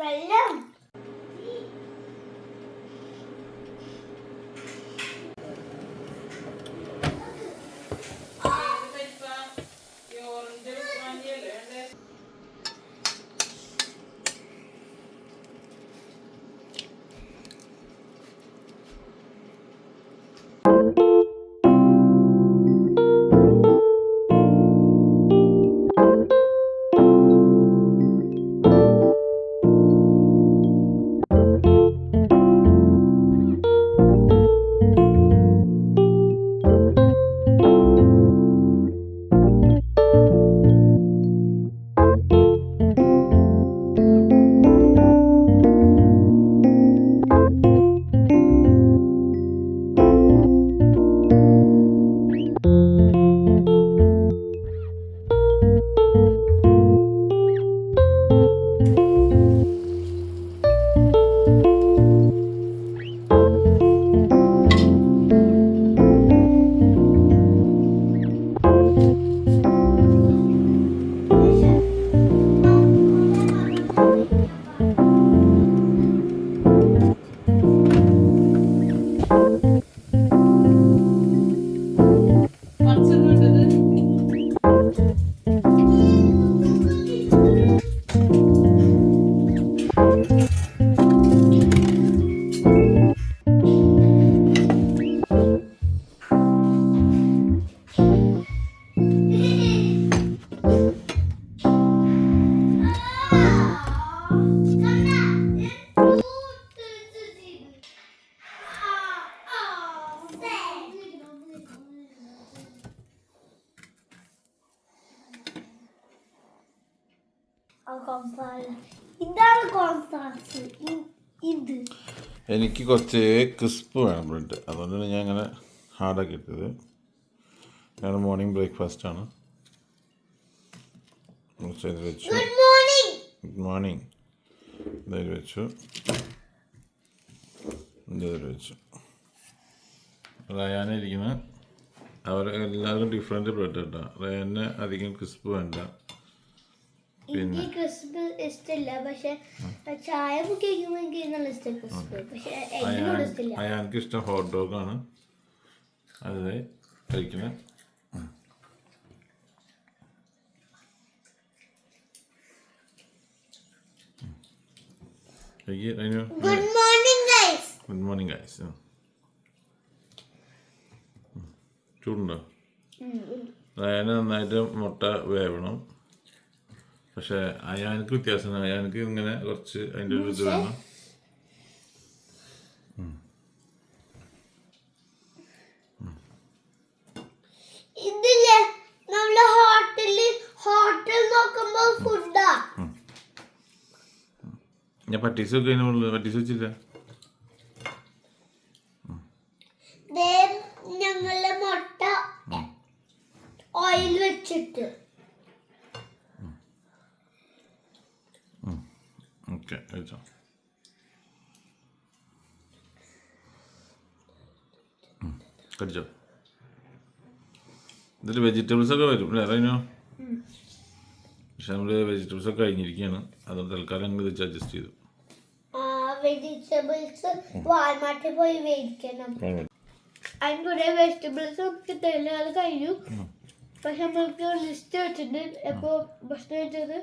വെള്ളം ഇതാണ് കോൺഫ്ലക്സ്. ഇത് എനിക്ക് കുറച്ച് ക്രിസ്പ് വേണം ബ്രെഡ്, അതുകൊണ്ടാണ് ഞാൻ അങ്ങനെ ഹാർഡാക്കി ഇട്ടത്. ഞങ്ങളുടെ മോർണിംഗ് ബ്രേക്ക്ഫാസ്റ്റാണ്. വെച്ചു. Good morning. ഇതിൽ വെച്ചു, ഇതിൽ വെച്ചു. റയാനിരിക്കുന്ന അവർ എല്ലാവരും ഡിഫറെൻറ്റ് ബ്രെഡ് കേട്ടോ. റയാന് അധികം ക്രിസ്പ് വേണ്ട. പിന്നെ ക്രിസ്പ് ഇഷ്ടമില്ല, പക്ഷെ ചായ കുടിക്കുമ്പോൾ എനിക്ക് നല്ല ഇഷ്ടം ക്രിസ്പ്. പക്ഷെ അയാൾക്ക് ഇഷ്ടം ഹോട്ട് ഡോഗാണ്. അത് കഴിക്കുന്നത്. Good morning guys. Good morning guys. ചൂടുണ്ടോ? അയാന് നന്നായിട്ട് മുട്ട വേവണം. പക്ഷെ അയാൾക്ക് വ്യത്യാസമാണ്. അയാൾക്ക് ഇങ്ങനെ കുറച്ച് അതിൻ്റെ ഒരു ഇത് വേണം. ഞാൻ പട്ടീസ് വെക്കുന്നതിനുള്ളിൽ പട്ടീസ് വെച്ചില്ല. ഞങ്ങളുടെ മുട്ട ഓയിൽ വെച്ചിട്ട് ഓക്കെ കഴിച്ചോ. കഴിച്ചോ. ഇതിൽ വെജിറ്റബിൾസ് ഒക്കെ വരും അല്ലേ അറിയാനോ? പക്ഷെ നമ്മൾ വെജിറ്റബിൾസ് ഒക്കെ കഴിഞ്ഞിരിക്കുകയാണ്. അതുകൊണ്ട് തൽക്കാലം ഞങ്ങൾ ഇത് അഡ്ജസ്റ്റ് ചെയ്തു. വെജിറ്റബിൾസ് വാൾമാർട്ടിൽ പോയി മേടിക്കണം. അതിന് കുറേ വെജിറ്റബിൾസ് കിട്ടില്ല, അത് കഴിഞ്ഞു. പക്ഷെ നമ്മൾക്ക് ലിസ്റ്റ് വെച്ചിട്ടുണ്ട്. എപ്പോൾ ഭക്ഷണം കഴിച്ചത്